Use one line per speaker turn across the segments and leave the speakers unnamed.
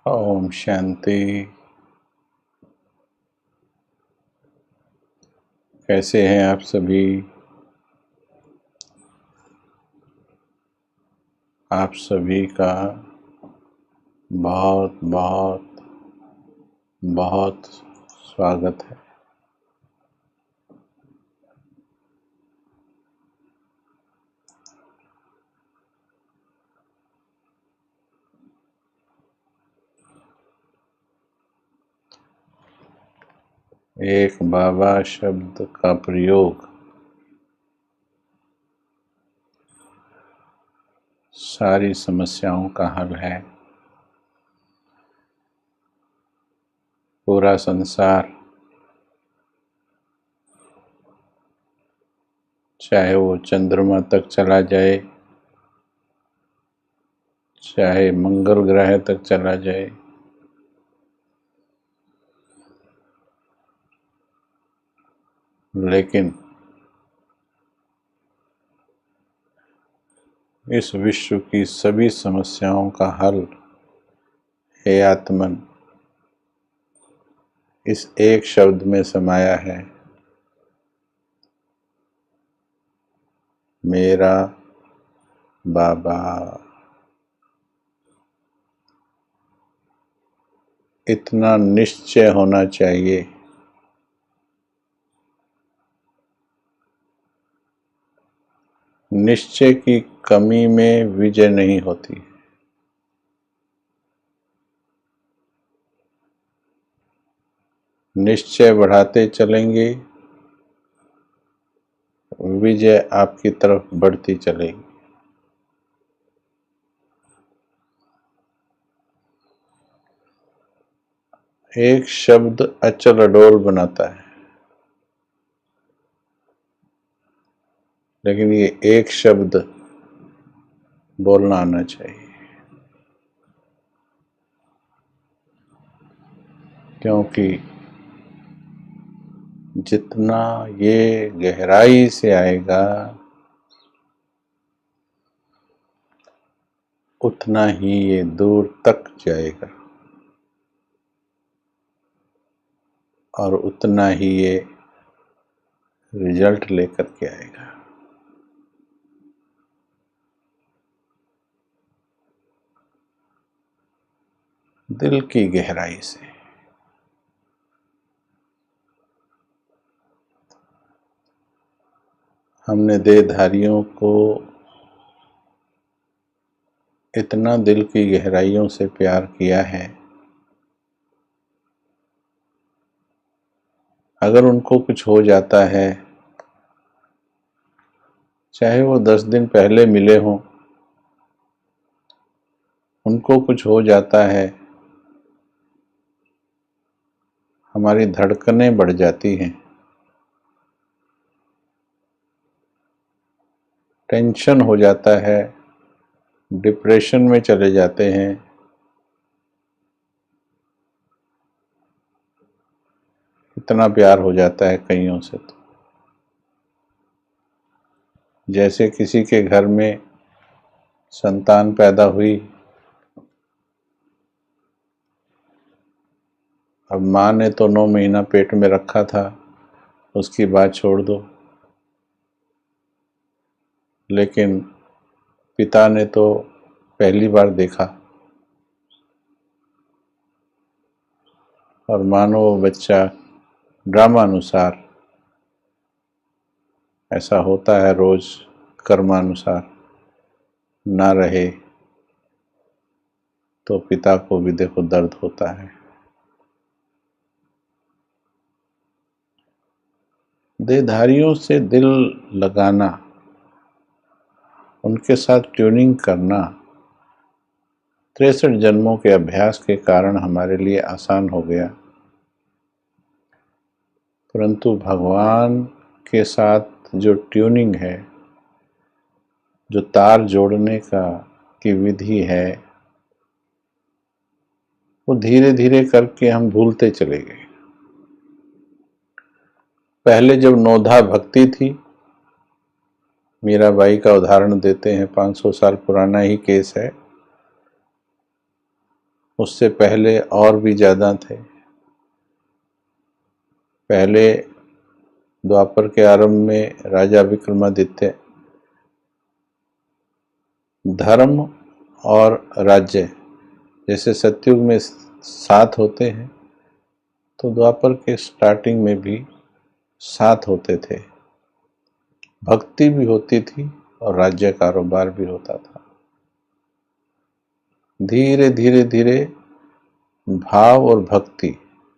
ओम शांति। कैसे हैं आप सभी? आप सभी का बहुत बहुत बहुत स्वागत है। एक बाबा शब्द का प्रयोग सारी समस्याओं का हल है। पूरा संसार, चाहे वो चंद्रमा तक चला जाए, चाहे मंगल ग्रह तक चला जाए, लेकिन इस विश्व की सभी समस्याओं का हल हे आत्मन इस एक शब्द में समाया है, मेरा बाबा। इतना निश्चय होना चाहिए निश्चय की कमी में विजय नहीं होती। निश्चय बढ़ाते चलेंगे, विजय आपकी तरफ बढ़ती चलेगी। एक शब्द अचल अडोल बनाता है, लेकिन ये एक शब्द बोलना आना चाहिए, क्योंकि जितना ये गहराई से आएगा उतना ही ये दूर तक जाएगा और उतना ही ये रिजल्ट लेकर के आएगा। दिल की गहराई से। हमने देहधारियों को इतना दिल की गहराइयों से प्यार किया है, अगर उनको कुछ हो जाता है, चाहे वो 10 दिन पहले मिले हों, उनको कुछ हो जाता है, हमारी धड़कनें बढ़ जाती हैं, टेंशन हो जाता है, डिप्रेशन में चले जाते हैं। इतना प्यार हो जाता है कईयों से तो जैसे किसी के घर में संतान पैदा हुई, अब माँ ने तो 9 महीना पेट में रखा था, उसकी बात छोड़ दो, लेकिन पिता ने तो पहली बार देखा और मानो वो बच्चा ड्रामानुसार, ऐसा होता है रोज कर्मानुसार ना रहे तो पिता को भी देखो दर्द होता है। देहधारियों से दिल लगाना, उनके साथ ट्यूनिंग करना 63 जन्मों के अभ्यास के कारण हमारे लिए आसान हो गया, परंतु भगवान के साथ जो ट्यूनिंग है, जो तार जोड़ने की विधि है, वो धीरे धीरे करके हम भूलते चले गए। पहले जब नौधा भक्ति थी, मीराबाई का उदाहरण देते हैं, 500 साल पुराना ही केस है। उससे पहले और भी ज़्यादा थे। पहले द्वापर के आरंभ में राजा विक्रमादित्य धर्म और राज्य जैसे सतयुग में 7 होते हैं, तो द्वापर के स्टार्टिंग में भी 7 होते थे। भक्ति भी होती थी और राज्य कारोबार भी होता था। धीरे धीरे धीरे भाव और भक्ति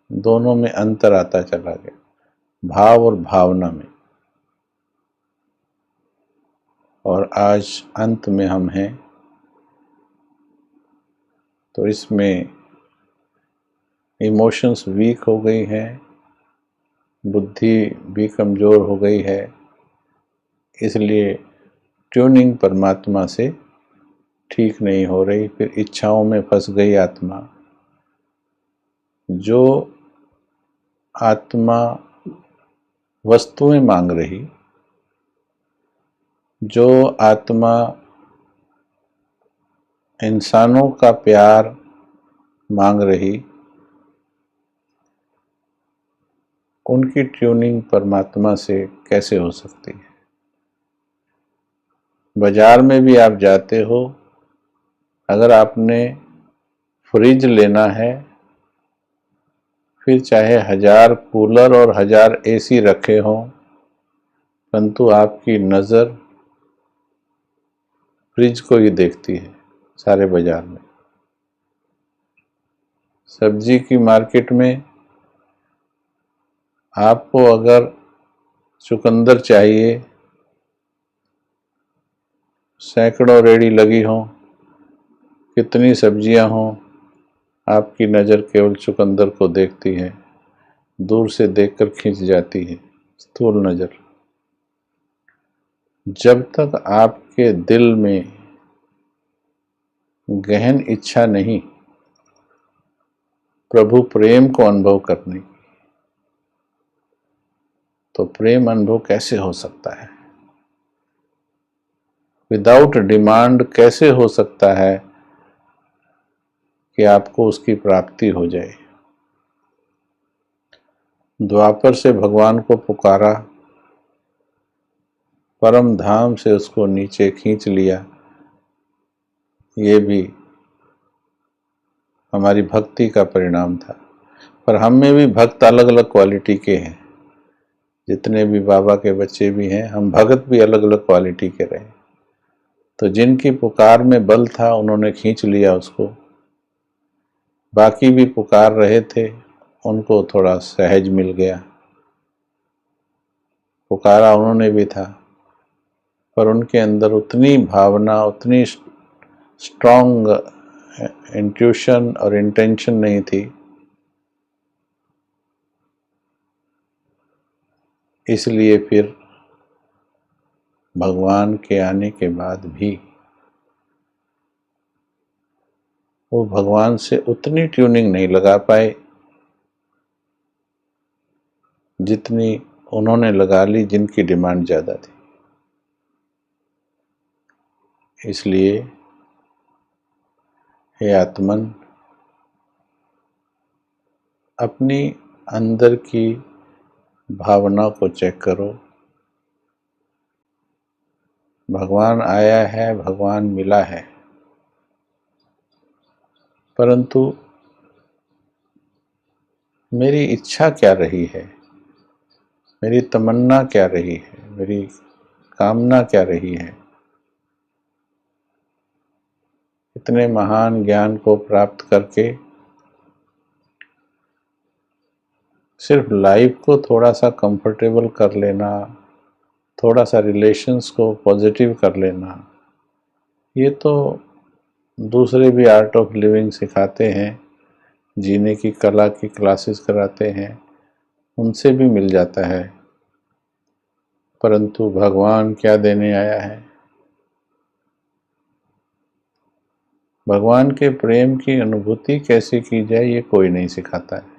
दोनों में अंतर आता चला गया, भाव और भावना में। और आज अंत में हम हैं, तो इसमें इमोशंस वीक हो गई हैं, बुद्धि भी कमज़ोर हो गई है, इसलिए ट्यूनिंग परमात्मा से ठीक नहीं हो रही। फिर इच्छाओं में फंस गई आत्मा। जो आत्मा वस्तुएं मांग रही, जो आत्मा इंसानों का प्यार मांग रही, उनकी ट्यूनिंग परमात्मा से कैसे हो सकती है। बाजार में भी आप जाते हो, अगर आपने फ्रिज लेना है, फिर चाहे 1000 कूलर और 1000 एसी रखे हों, परंतु आपकी नज़र फ्रिज को ही देखती है सारे बाजार में। सब्जी की मार्केट में आपको अगर चुकंदर चाहिए, सैकड़ों रेड़ी लगी हों, कितनी सब्जियां हों, आपकी नज़र केवल चुकंदर को देखती है, दूर से देखकर खींच जाती है स्थूल नज़र। जब तक आपके दिल में गहन इच्छा नहीं प्रभु प्रेम को अनुभव करने की, तो प्रेम अनुभव कैसे हो सकता है? विदाउट डिमांड कैसे हो सकता है कि आपको उसकी प्राप्ति हो जाए? द्वापर से भगवान को पुकारा, परम धाम से उसको नीचे खींच लिया, ये भी हमारी भक्ति का परिणाम था। पर हम में भी भक्त अलग अलग क्वालिटी के हैं। जितने भी बाबा के बच्चे भी हैं, हम भगत भी अलग अलग क्वालिटी के रहे। तो जिनकी पुकार में बल था, उन्होंने खींच लिया उसको। बाकी भी पुकार रहे थे, उनको थोड़ा सहज मिल गया। पुकारा उन्होंने भी था, पर उनके अंदर उतनी भावना, उतनी स्ट्रॉन्ग इंट्यूशन और इंटेंशन नहीं थी। इसलिए फिर भगवान के आने के बाद भी वो भगवान से उतनी ट्यूनिंग नहीं लगा पाए जितनी उन्होंने लगा ली, जिनकी डिमांड ज़्यादा थी। इसलिए हे आत्मन, अपनी अंदर की भावना को चेक करो। भगवान आया है, भगवान मिला है, परंतु मेरी इच्छा क्या रही है, मेरी तमन्ना क्या रही है, मेरी कामना क्या रही है। इतने महान ज्ञान को प्राप्त करके सिर्फ लाइफ को थोड़ा सा कंफर्टेबल कर लेना, थोड़ा सा रिलेशंस को पॉजिटिव कर लेना, ये तो दूसरे भी आर्ट ऑफ लिविंग सिखाते हैं, जीने की कला की क्लासेस कराते हैं, उनसे भी मिल जाता है। परंतु भगवान क्या देने आया है? भगवान के प्रेम की अनुभूति कैसे की जाए, ये कोई नहीं सिखाता है।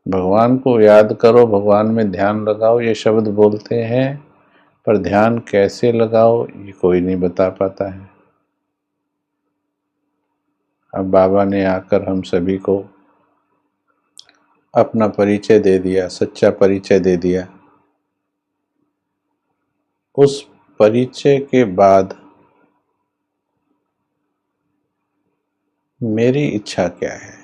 भगवान को याद करो, भगवान में ध्यान लगाओ, ये शब्द बोलते हैं, पर ध्यान कैसे लगाओ ये कोई नहीं बता पाता है। अब बाबा ने आकर हम सभी को अपना परिचय दे दिया, सच्चा परिचय दे दिया। उस परिचय के बाद मेरी इच्छा क्या है,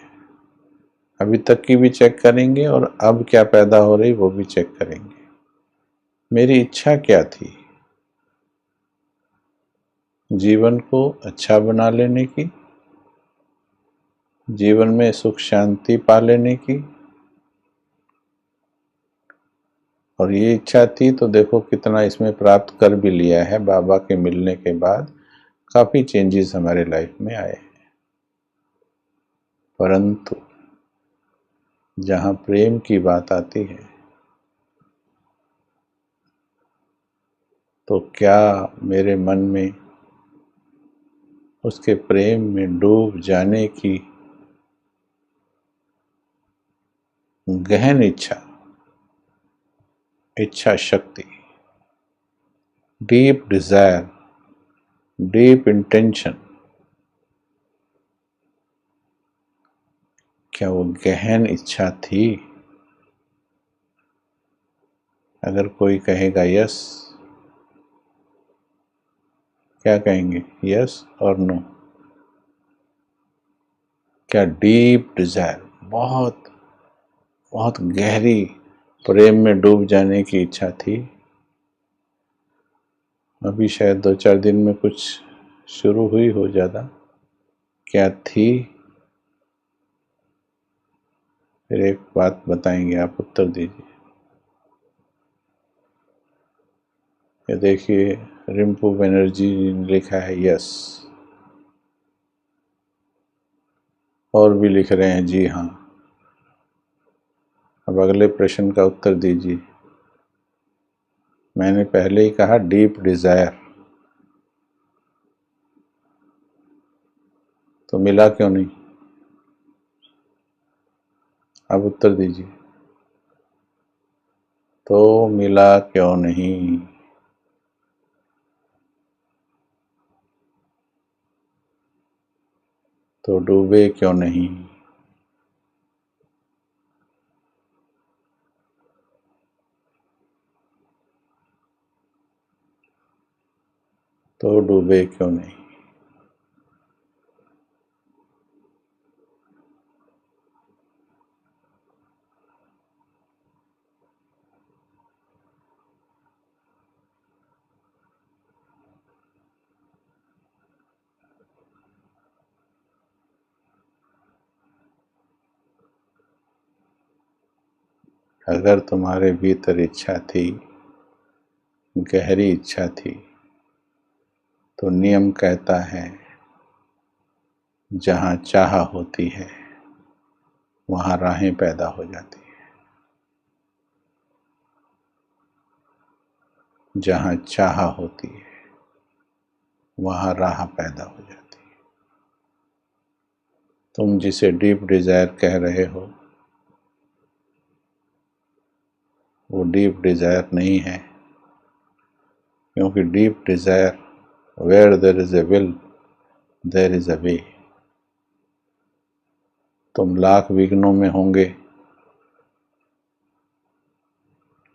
अभी तक की भी चेक करेंगे और अब क्या पैदा हो रही वो भी चेक करेंगे। मेरी इच्छा क्या थी? जीवन को अच्छा बना लेने की, जीवन में सुख शांति पा लेने की। और ये इच्छा थी तो देखो कितना इसमें प्राप्त कर भी लिया है। बाबा के मिलने के बाद काफ़ी चेंजेस हमारे लाइफ में आए। परंतु जहाँ प्रेम की बात आती है तो क्या मेरे मन में उसके प्रेम में डूब जाने की गहन इच्छा शक्ति, डीप डिजायर, डीप इंटेंशन, क्या वो गहन इच्छा थी? अगर कोई कहेगा यस, क्या कहेंगे? यस और नो? क्या डीप डिजायर, बहुत बहुत गहरी प्रेम में डूब जाने की इच्छा थी? अभी शायद 2-4 दिन में कुछ शुरू हुई हो ज़्यादा। क्या थी? फिर एक बात बताएंगे, आप उत्तर दीजिए। ये देखिए, रिम्पू बनर्जी ने लिखा है यस, और भी लिख रहे हैं जी हाँ। अब अगले प्रश्न का उत्तर दीजिए। मैंने पहले ही कहा डीप डिजायर, तो मिला क्यों नहीं? अब उत्तर दीजिए, तो मिला क्यों नहीं? तो डूबे क्यों नहीं? तो डूबे क्यों नहीं? अगर तुम्हारे भीतर इच्छा थी, गहरी इच्छा थी, तो नियम कहता है जहाँ चाह होती है वहाँ राहें पैदा हो जाती है। जहाँ चाह होती है वहाँ राह पैदा हो जाती है। तुम जिसे डीप डिजायर कह रहे हो वो डीप डिजायर नहीं है, क्योंकि deep desire, where there is a will there is a way. तुम लाख विघ्नों में होंगे,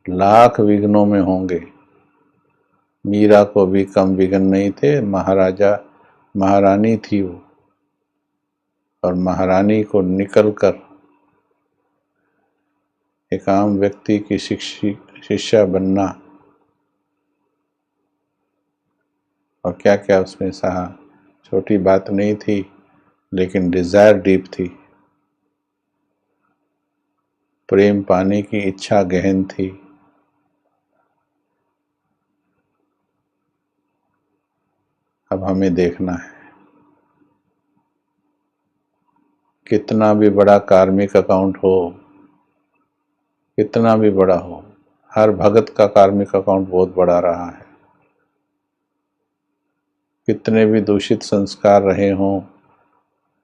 लाख विघ्नों में होंगे, मीरा को भी कम विघ्न नहीं थे। महारानी थी वो, और महारानी को निकलकर एक आम व्यक्ति की शिष्या बनना, और क्या क्या उसमें सहा, छोटी बात नहीं थी, लेकिन डिजायर डीप थी। प्रेम पाने की इच्छा गहन थी। अब हमें देखना है, कितना भी बड़ा कार्मिक अकाउंट हो, कितना भी बड़ा हो, हर भगत का कार्मिक अकाउंट बहुत बड़ा रहा है। कितने भी दूषित संस्कार रहे हों,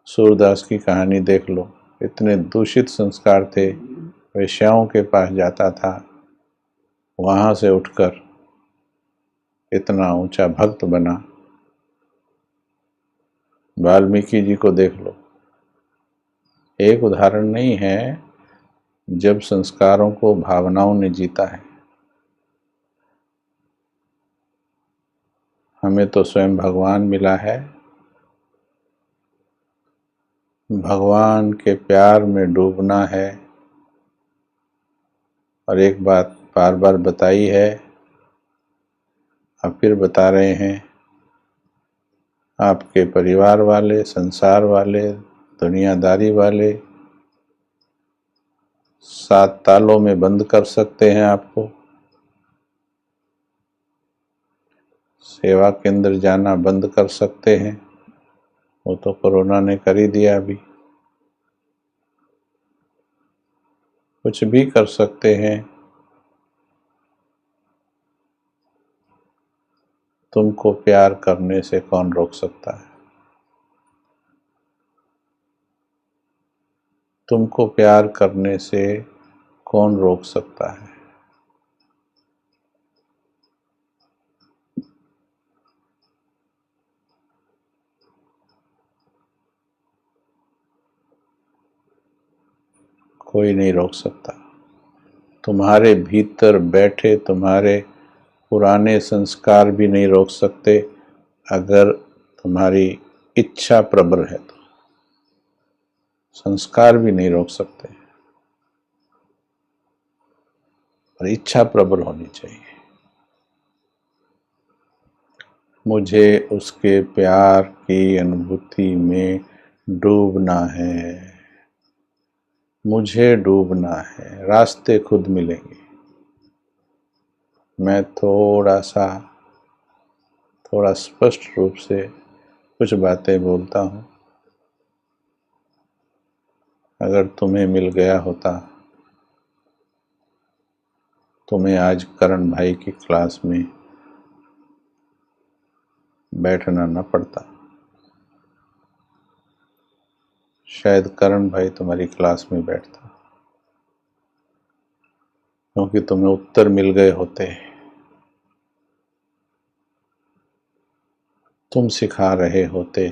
सूरदास की कहानी देख लो, इतने दूषित संस्कार थे, वेश्याओं के पास जाता था, वहाँ से उठकर इतना ऊंचा भक्त बना। वाल्मीकि जी को देख लो, एक उदाहरण नहीं है जब संस्कारों को भावनाओं ने जीता है। हमें तो स्वयं भगवान मिला है, भगवान के प्यार में डूबना है। और एक बात बार बार बताई है, अब फिर बता रहे हैं, आपके परिवार वाले, संसार वाले, दुनियादारी वाले 7 तालों में बंद कर सकते हैं आपको। सेवा केंद्र जाना बंद कर सकते हैं, वो तो कोरोना ने कर ही दिया। अभी कुछ भी कर सकते हैं। तुमको प्यार करने से कौन रोक सकता है? तुमको प्यार करने से कौन रोक सकता है? कोई नहीं रोक सकता। तुम्हारे भीतर बैठे तुम्हारे पुराने संस्कार भी नहीं रोक सकते, अगर तुम्हारी इच्छा प्रबल है तो। संस्कार भी नहीं रोक सकते, और इच्छा प्रबल होनी चाहिए। मुझे उसके प्यार की अनुभूति में डूबना है, मुझे डूबना है। रास्ते खुद मिलेंगे। मैं थोड़ा स्पष्ट रूप से कुछ बातें बोलता हूँ। अगर तुम्हें मिल गया होता, तुम्हें आज करण भाई की क्लास में बैठना न पड़ता। शायद करण भाई तुम्हारी क्लास में बैठता, क्योंकि तुम्हें उत्तर मिल गए होते। तुम सिखा रहे होते,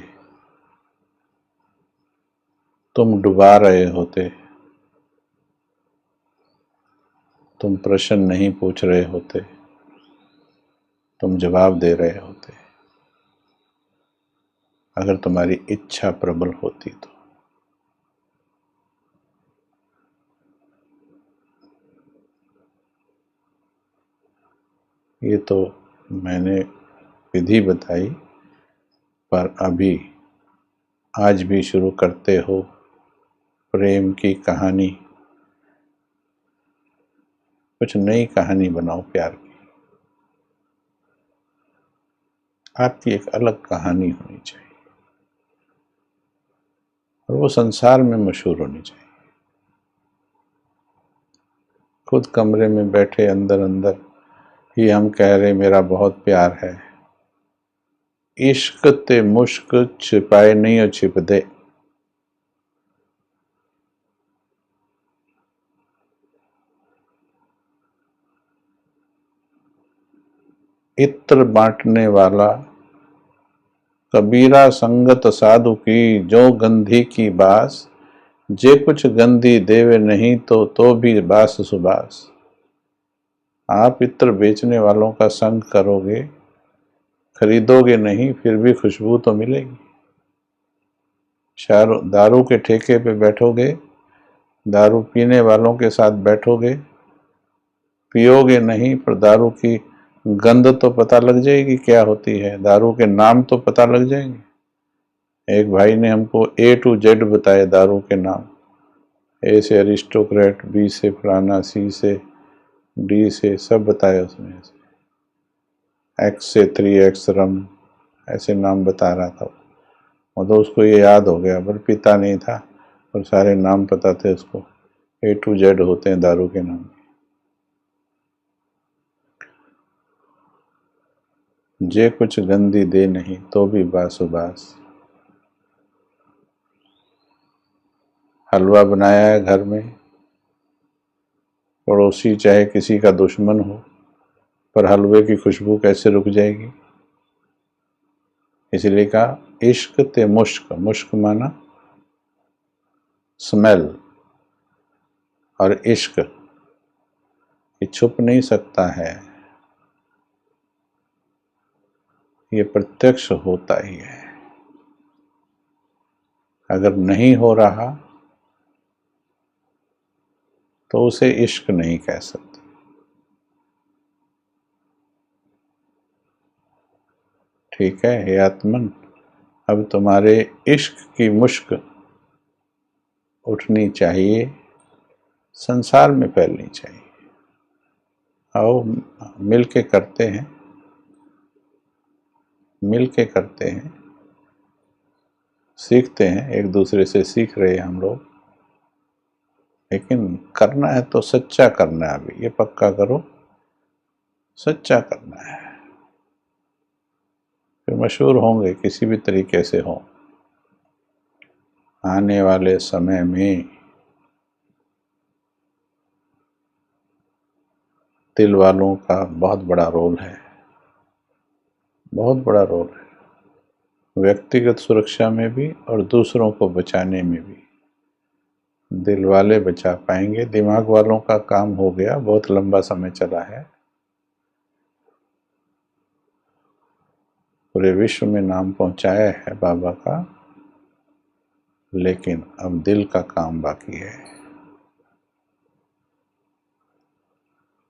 तुम डुबा रहे होते, तुम प्रश्न नहीं पूछ रहे होते, तुम जवाब दे रहे होते। अगर तुम्हारी इच्छा प्रबल होती तो। ये तो मैंने विधि बताई, पर अभी आज भी शुरू करते हो प्रेम की कहानी। कुछ नई कहानी बनाओ प्यार की। आपकी एक अलग कहानी होनी चाहिए, और वो संसार में मशहूर होनी चाहिए। खुद कमरे में बैठे अंदर अंदर ही हम कह रहे मेरा बहुत प्यार है। इश्क ते मुश्क छिपाए नहीं छिपदे। इत्र बांटने वाला कबीरा संगत साधु की, जो गंधी की बास, जे कुछ गंधी देवे नहीं तो भी बास सुबास। आप इत्र बेचने वालों का संग करोगे, खरीदोगे नहीं, फिर भी खुशबू तो मिलेगी। दारू के ठेके पे बैठोगे, दारू पीने वालों के साथ बैठोगे, पियोगे नहीं, पर दारू की गंध तो पता लग जाएगी क्या होती है, दारू के नाम तो पता लग जाएंगे। एक भाई ने हमको A to Z बताए दारू के नाम। A से अरिस्टोक्रेट, B से फलाना, C से D से, सब बताए उसने। X से 3X रम, ऐसे नाम बता रहा था। मतलब उसको ये याद हो गया, पर पीता नहीं था, और सारे नाम पता थे उसको। A to Z होते हैं दारू के नाम। जे कुछ गंदी दे नहीं तो भी बासुबास। हलवा बनाया है घर में, पड़ोसी चाहे किसी का दुश्मन हो, पर हलवे की खुशबू कैसे रुक जाएगी। इसलिए कहा इश्क ते मुश्क, मुश्क माना स्मेल और इश्क ये छुप नहीं सकता है, ये प्रत्यक्ष होता ही है। अगर नहीं हो रहा तो उसे इश्क नहीं कह सकते। ठीक है हे आत्मन, अब तुम्हारे इश्क की मुश्क उठनी चाहिए, संसार में फैलनी चाहिए। आओ मिल के करते हैं, मिल के करते हैं, सीखते हैं, एक दूसरे से सीख रहे हैं हम लोग। लेकिन करना है तो सच्चा करना है। अभी ये पक्का करो, सच्चा करना है, फिर मशहूर होंगे किसी भी तरीके से हो। आने वाले समय में दिल वालों का बहुत बड़ा रोल है, बहुत बड़ा रोल है, व्यक्तिगत सुरक्षा में भी और दूसरों को बचाने में भी। दिल वाले बचा पाएंगे, दिमाग वालों का काम हो गया, बहुत लंबा समय चला है, पूरे विश्व में नाम पहुंचाया है बाबा का, लेकिन अब दिल का काम बाकी है।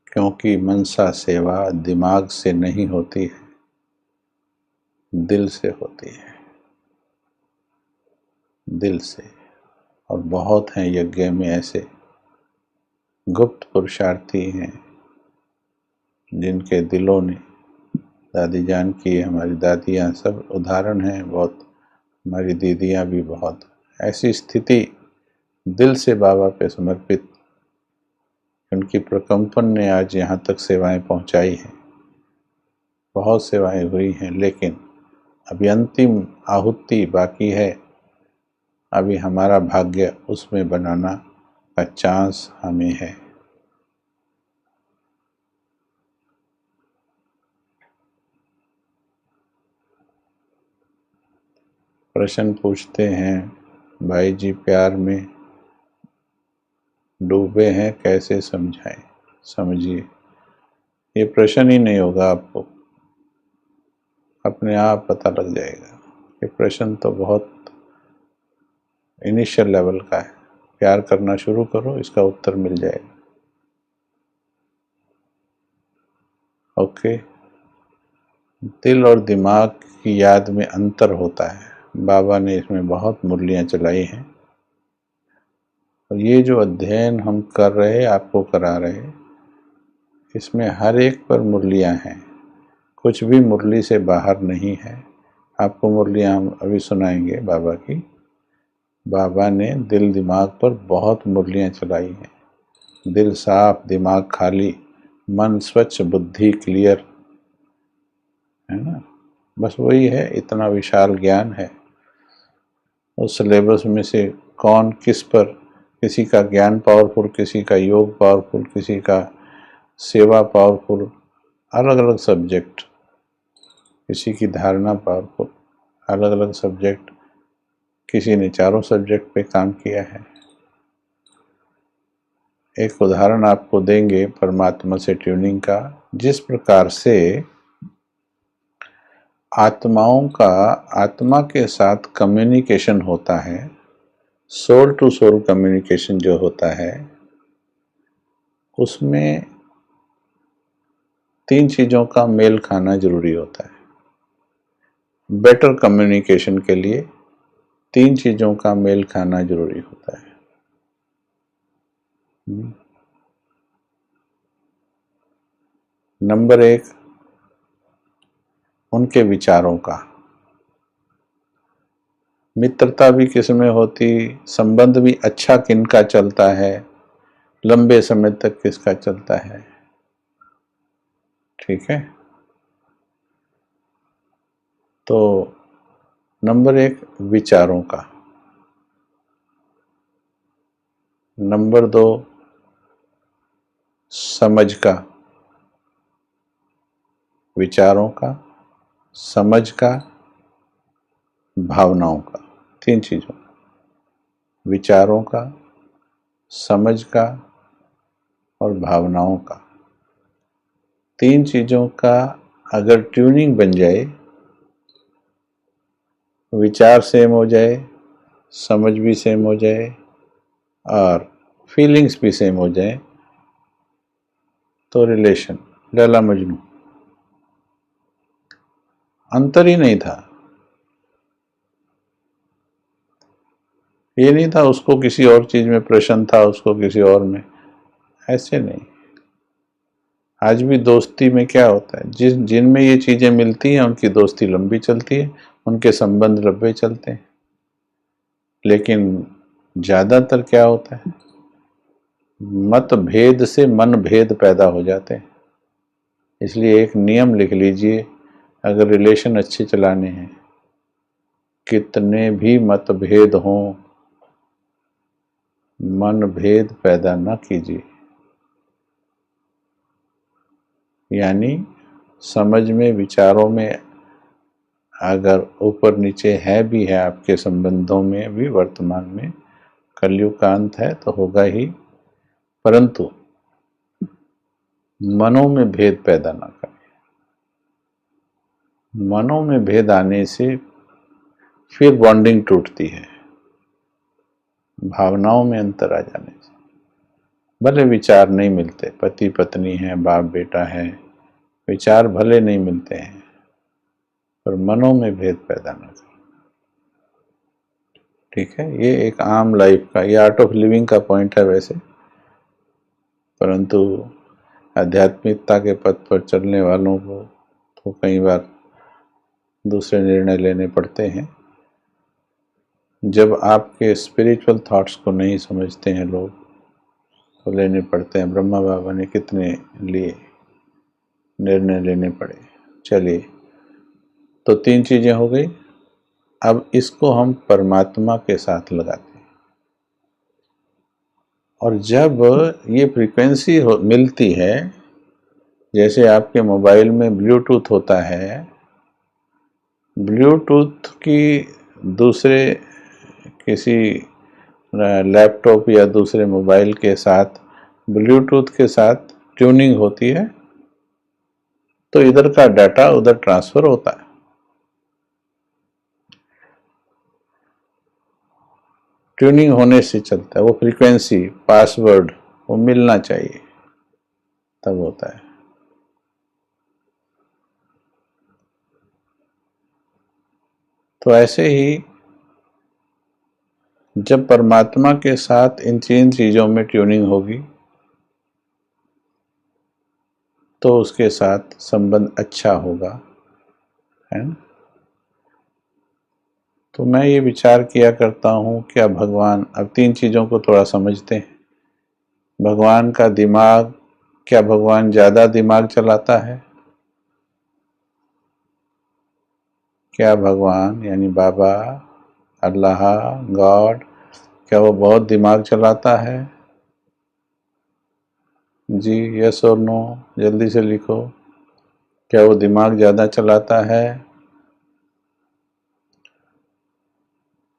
क्योंकि मनसा सेवा दिमाग से नहीं होती है, दिल से होती है, दिल से। और बहुत हैं यज्ञ में ऐसे गुप्त पुरुषार्थी हैं जिनके दिलों ने, दादी जान की, हमारी दादियाँ सब उदाहरण हैं, बहुत हमारी दीदियाँ भी बहुत, ऐसी स्थिति दिल से बाबा पे समर्पित, उनकी प्रकंपन ने आज यहाँ तक सेवाएं पहुँचाई हैं। बहुत सेवाएं हुई हैं, लेकिन अभी अंतिम आहुति बाकी है। अभी हमारा भाग्य उसमें बनाना का चांस हमें है। प्रश्न पूछते हैं, भाई जी प्यार में डूबे हैं, कैसे समझाएं? समझिए, ये प्रश्न ही नहीं होगा, आपको अपने आप पता लग जाएगा। ये प्रश्न तो बहुत इनिशियल लेवल का है। प्यार करना शुरू करो, इसका उत्तर मिल जाएगा। ओके। दिल और दिमाग की याद में अंतर होता है। बाबा ने इसमें बहुत मुरलियाँ चलाई हैं, और ये जो अध्ययन हम कर रहे, आपको करा रहे, इसमें हर एक पर मुरलियाँ हैं, कुछ भी मुरली से बाहर नहीं है। आपको मुरलियाँ हम अभी सुनाएंगे बाबा की। बाबा ने दिल दिमाग पर बहुत मुरलियाँ चलाई हैं। दिल साफ, दिमाग खाली, मन स्वच्छ, बुद्धि क्लियर, है ना। बस वही है, इतना विशाल ज्ञान है। उस सिलेबस में से कौन किस पर, किसी का ज्ञान पावरफुल, किसी का योग पावरफुल, किसी का सेवा पावरफुल, अलग अलग सब्जेक्ट, किसी की धारणा पावरफुल, अलग अलग सब्जेक्ट, किसी ने चारों सब्जेक्ट पे काम किया है। एक उदाहरण आपको देंगे परमात्मा से ट्यूनिंग का। जिस प्रकार से आत्माओं का आत्मा के साथ कम्युनिकेशन होता है, सोल टू सोल कम्युनिकेशन जो होता है, उसमें 3 चीज़ों का मेल खाना जरूरी होता है। बेटर कम्युनिकेशन के लिए 3 चीज़ों का मेल खाना जरूरी होता है। नंबर 1, उनके विचारों का। मित्रता भी किसमें होती, संबंध भी अच्छा किनका चलता है, लंबे समय तक किसका चलता है। ठीक है। तो नंबर 1 विचारों का, नंबर 2 समझ का, विचारों का, समझ का, भावनाओं का, 3 चीज़ों। विचारों का, समझ का और भावनाओं का, तीन चीज़ों का अगर ट्यूनिंग बन जाए, विचार सेम हो जाए, समझ भी सेम हो जाए और फीलिंग्स भी सेम हो जाए, तो रिलेशन लैला मजनू। अंतर ही नहीं था। ये नहीं था उसको किसी और चीज में प्रश्न था, उसको किसी और में, ऐसे नहीं। आज भी दोस्ती में क्या होता है, जिनमें ये चीजें मिलती हैं उनकी दोस्ती लंबी चलती है, उनके संबंध लंबे चलते हैं। लेकिन ज्यादातर क्या होता है, मतभेद से मन भेद पैदा हो जाते हैं। इसलिए एक नियम लिख लीजिए, अगर रिलेशन अच्छे चलाने हैं, कितने भी मतभेद हों, मन भेद पैदा न कीजिए। यानी समझ में, विचारों में अगर ऊपर नीचे है भी है, आपके संबंधों में भी वर्तमान में, कलयुग का अंत है तो होगा ही, परंतु मनों में भेद पैदा ना करें। मनों में भेद आने से फिर बॉन्डिंग टूटती है, भावनाओं में अंतर आ जाने से। भले विचार नहीं मिलते, पति पत्नी है, बाप बेटा है, विचार भले नहीं मिलते हैं, पर मनों में भेद पैदा ना करें। ठीक है, ये एक आम लाइफ का, ये आर्ट ऑफ लिविंग का पॉइंट है वैसे, परंतु आध्यात्मिकता के पथ पर चलने वालों को तो कई बार दूसरे निर्णय लेने पड़ते हैं। जब आपके स्पिरिचुअल थॉट्स को नहीं समझते हैं लोग, तो लेने पड़ते हैं। ब्रह्मा बाबा ने कितने लिए निर्णय लेने पड़े। चलिए, तो तीन चीजें हो गई। अब इसको हम परमात्मा के साथ लगाते हैं, और जब ये फ्रीक्वेंसी मिलती है, जैसे आपके मोबाइल में ब्लूटूथ होता है, ब्लूटूथ की दूसरे किसी लैपटॉप या दूसरे मोबाइल के साथ, ब्लूटूथ के साथ ट्यूनिंग होती है, तो इधर का डाटा उधर ट्रांसफर होता है। ट्यूनिंग होने से चलता है, वो फ्रीक्वेंसी, पासवर्ड वो मिलना चाहिए, तब होता है। तो ऐसे ही जब परमात्मा के साथ इन तीन चीजों में ट्यूनिंग होगी, तो उसके साथ संबंध अच्छा होगा, है ना। तो मैं ये विचार किया करता हूँ, क्या भगवान, अब तीन चीजों को थोड़ा समझते हैं। भगवान का दिमाग, क्या भगवान ज्यादा दिमाग चलाता है? क्या भगवान यानी बाबा, अल्लाह, गॉड, क्या वो बहुत दिमाग चलाता है? जी, यस और नो, जल्दी से लिखो। क्या वो दिमाग ज़्यादा चलाता है?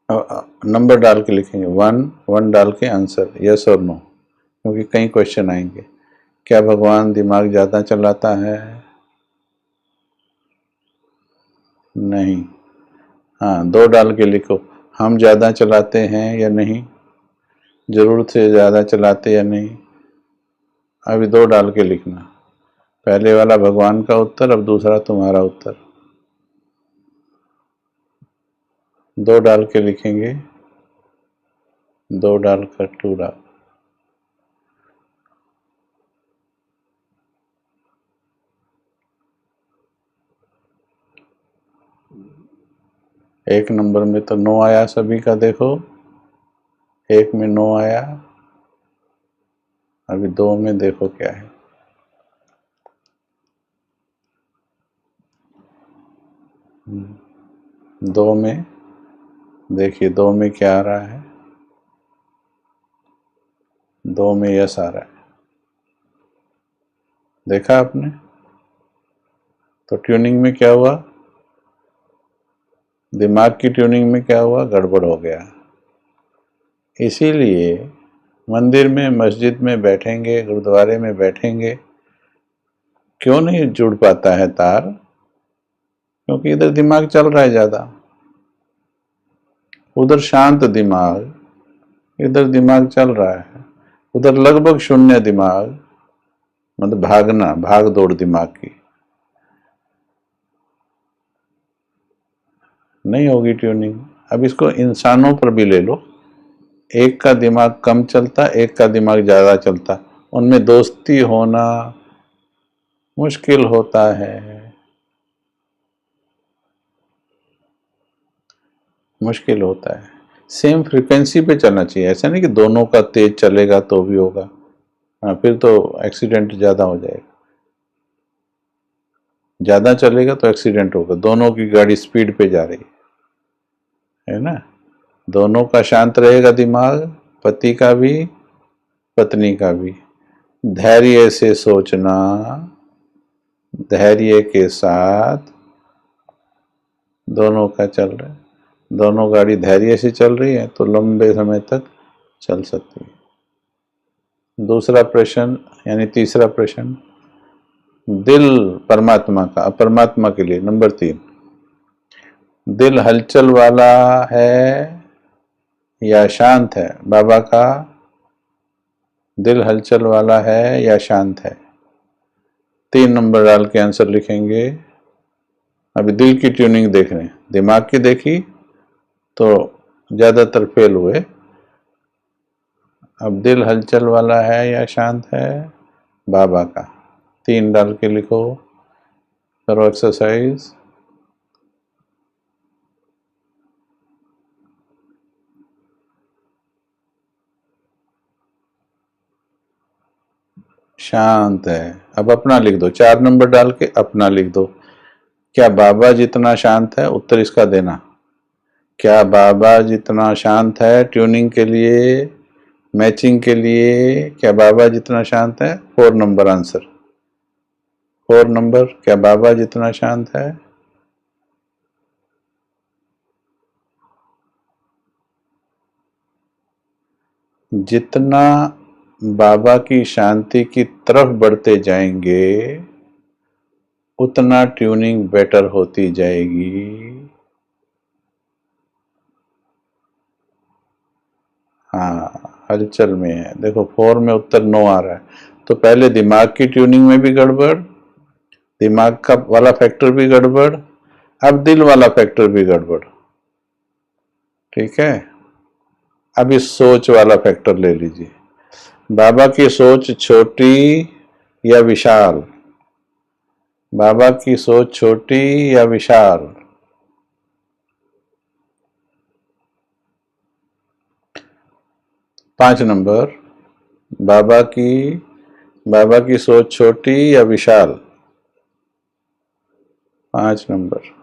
नंबर डाल के लिखेंगे, 1 डाल के आंसर, यस और नो, क्योंकि कई क्वेश्चन आएंगे। क्या भगवान दिमाग ज़्यादा चलाता है? नहीं। हाँ, 2 डाल के लिखो, हम ज़्यादा चलाते हैं या नहीं, ज़रूरत से ज़्यादा चलाते या नहीं। अभी 2 डाल के लिखना, पहले वाला भगवान का उत्तर, अब दूसरा तुम्हारा उत्तर। 2 डाल के लिखेंगे, 2 डालकर 2 डाल। एक नंबर में तो 9 आया सभी का, देखो, एक में 9 आया, अभी 2 में देखो क्या है। दो में देखिए, 2 में क्या आ रहा है, 2 में यस आ रहा है, देखा आपने। तो ट्यूनिंग में क्या हुआ, दिमाग की ट्यूनिंग में क्या हुआ, गड़बड़ हो गया। इसीलिए मंदिर में, मस्जिद में बैठेंगे, गुरुद्वारे में बैठेंगे, क्यों नहीं जुड़ पाता है तार? क्योंकि इधर दिमाग चल रहा है ज्यादा, उधर शांत दिमाग, इधर दिमाग चल रहा है। उधर लगभग शून्य दिमाग, मतलब भागना, भाग दौड़ दिमाग की नहीं होगी ट्यूनिंग। अब इसको इंसानों पर भी ले लो, एक का दिमाग कम चलता, एक का दिमाग ज्यादा चलता, उनमें दोस्ती होना मुश्किल होता है, मुश्किल होता है। सेम फ्रीक्वेंसी पे चलना चाहिए, ऐसा नहीं कि दोनों का तेज चलेगा तो भी होगा, हाँ फिर तो एक्सीडेंट ज्यादा हो जाएगा। ज्यादा चलेगा तो एक्सीडेंट होगा, दोनों की गाड़ी स्पीड पे जा रही है ना। दोनों का शांत रहेगा दिमाग, पति का भी पत्नी का भी, धैर्य से सोचना, धैर्य के साथ दोनों का चल रहा है, दोनों गाड़ी धैर्य से चल रही है तो लंबे समय तक चल सकती है। दूसरा प्रश्न यानी तीसरा प्रश्न, दिल परमात्मा का, परमात्मा के लिए नंबर 3, दिल हलचल वाला है या शांत है? बाबा का दिल हलचल वाला है या शांत है? 3 नंबर डाल के आंसर लिखेंगे। अभी दिल की ट्यूनिंग देख रहे हैं, दिमाग की देखी तो ज्यादातर फेल हुए। अब दिल हलचल वाला है या शांत है? बाबा का 3 डाल के लिखो, करो एक्सरसाइज। शांत है। अब अपना लिख दो, 4 नंबर डाल के अपना लिख दो। क्या बाबा जितना शांत है? उत्तर इसका देना। क्या बाबा जितना शांत है ट्यूनिंग के लिए, मैचिंग के लिए, क्या बाबा जितना शांत है? 4 नंबर आंसर, 4 नंबर, क्या बाबा जितना शांत है? जितना बाबा की शांति की तरफ बढ़ते जाएंगे उतना ट्यूनिंग बेटर होती जाएगी। हाँ, हलचल में है, देखो 4 में उत्तर 9 आ रहा है। तो पहले दिमाग की ट्यूनिंग में भी गड़बड़, दिमाग का वाला फैक्टर भी गड़बड़, अब दिल वाला फैक्टर भी गड़बड़। ठीक है, अब इस सोच वाला फैक्टर ले लीजिए। बाबा की सोच छोटी या विशाल? बाबा की सोच छोटी या विशाल? पांच नंबर, बाबा की सोच छोटी या विशाल? 5 नंबर।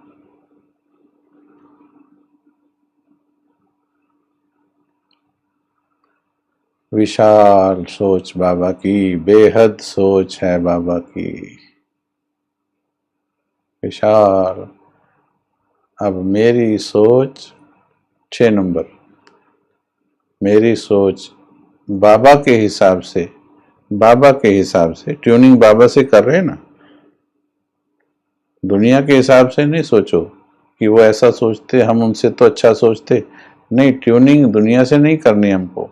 विशाल सोच बाबा की, बेहद सोच है बाबा की, विशाल। अब मेरी सोच 6 नंबर, मेरी सोच बाबा के हिसाब से, बाबा के हिसाब से ट्यूनिंग बाबा से कर रहे हैं ना, दुनिया के हिसाब से नहीं सोचो कि वो ऐसा सोचते हम उनसे तो अच्छा सोचते, नहीं, ट्यूनिंग दुनिया से नहीं करनी हमको।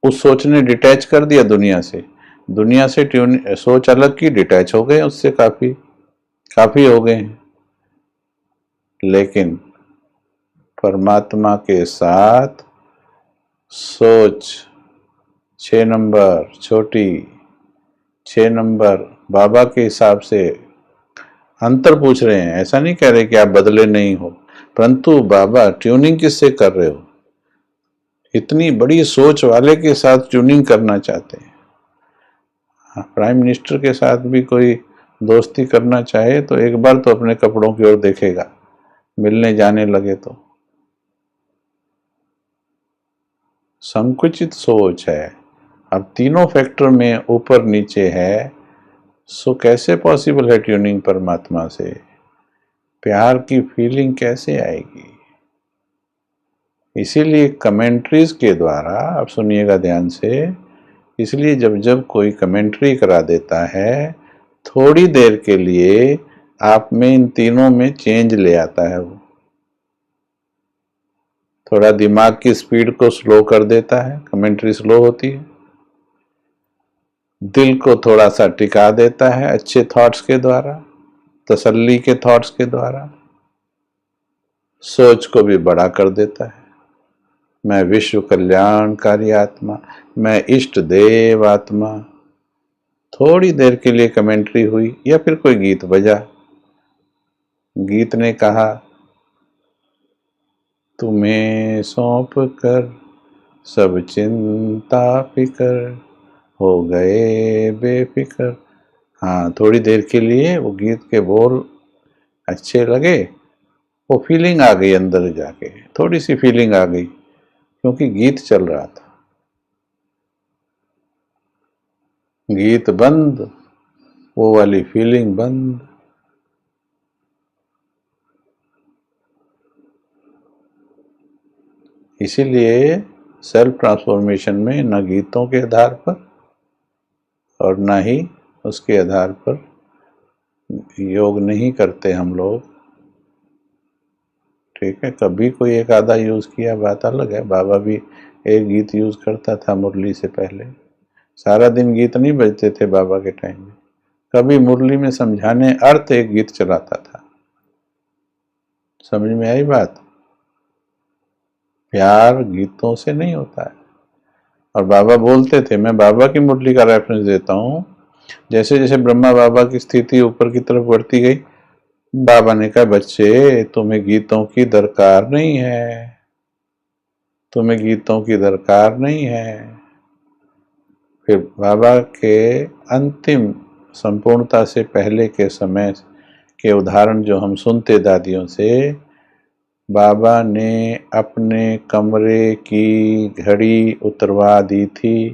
उस सोच ने डिटैच कर दिया दुनिया से, दुनिया से ट्यून सोच अलग की, डिटैच हो गए उससे, काफी काफी हो गए हैं। लेकिन परमात्मा के साथ सोच 6 नंबर छोटी, 6 नंबर बाबा के हिसाब से। अंतर पूछ रहे हैं, ऐसा नहीं कह रहे कि आप बदले नहीं हो, परंतु बाबा ट्यूनिंग किससे कर रहे हो? इतनी बड़ी सोच वाले के साथ ट्यूनिंग करना चाहते हैं। प्राइम मिनिस्टर के साथ भी कोई दोस्ती करना चाहे तो एक बार तो अपने कपड़ों की ओर देखेगा, मिलने जाने लगे तो। संकुचित सोच है। अब तीनों फैक्टर में ऊपर नीचे है, सो कैसे पॉसिबल है ट्यूनिंग परमात्मा से? प्यार की फीलिंग कैसे आएगी? इसीलिए कमेंट्रीज के द्वारा, आप सुनिएगा ध्यान से, इसलिए जब जब कोई कमेंट्री करा देता है, थोड़ी देर के लिए आप में इन तीनों में चेंज ले आता है। वो थोड़ा दिमाग की स्पीड को स्लो कर देता है, कमेंट्री स्लो होती है। दिल को थोड़ा सा टिका देता है अच्छे थॉट्स के द्वारा, तसल्ली के थॉट्स के द्वारा। सोच को भी बड़ा कर देता है। मैं विश्व कल्याणकारी आत्मा, मैं इष्ट देव आत्मा। थोड़ी देर के लिए कमेंट्री हुई या फिर कोई गीत बजा, गीत ने कहा तुम्हें सौंप कर सब चिंता फिकर हो गए बेफिक्र। हाँ, थोड़ी देर के लिए वो गीत के बोल अच्छे लगे, वो फीलिंग आ गई अंदर जाके, थोड़ी सी फीलिंग आ गई क्योंकि गीत चल रहा था। गीत बंद, वो वाली फीलिंग बंद। इसीलिए सेल्फ ट्रांसफॉर्मेशन में न गीतों के आधार पर और न ही उसके आधार पर योग नहीं करते हम लोग। ठीक है, कभी कोई एक आधा यूज किया बात अलग है। बाबा भी एक गीत यूज करता था मुरली से पहले। सारा दिन गीत नहीं बजते थे बाबा के टाइम में, कभी मुरली में समझाने अर्थ एक गीत चलाता था। समझ में आई बात? प्यार गीतों से नहीं होता है। और बाबा बोलते थे, मैं बाबा की मुरली का रेफरेंस देता हूँ, जैसे जैसे ब्रह्मा बाबा की स्थिति ऊपर की तरफ बढ़ती गई, बाबा ने कहा बच्चे तुम्हें गीतों की दरकार नहीं है, तुम्हें गीतों की दरकार नहीं है। फिर बाबा के अंतिम संपूर्णता से पहले के समय के उदाहरण जो हम सुनते दादियों से, बाबा ने अपने कमरे की घड़ी उतरवा दी थी।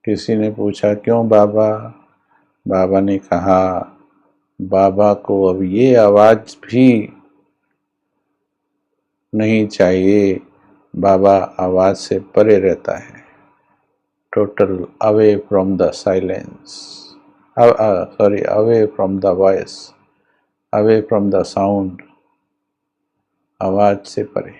किसी ने पूछा क्यों बाबा? बाबा ने कहा बाबा को अब ये आवाज भी नहीं चाहिए, बाबा आवाज से परे रहता है, total away from the silence, sorry away from the voice, away from the sound, आवाज से परे।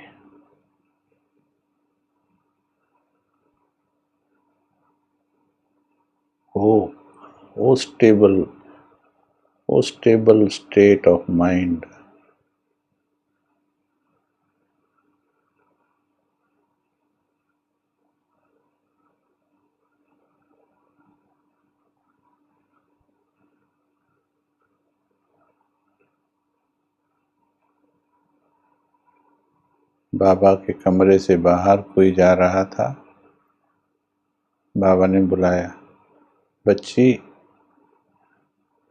वो स्टेबल, वो स्टेबल स्टेट ऑफ माइंड। बाबा के कमरे से बाहर कोई जा रहा था, बाबा ने बुलाया, बच्ची।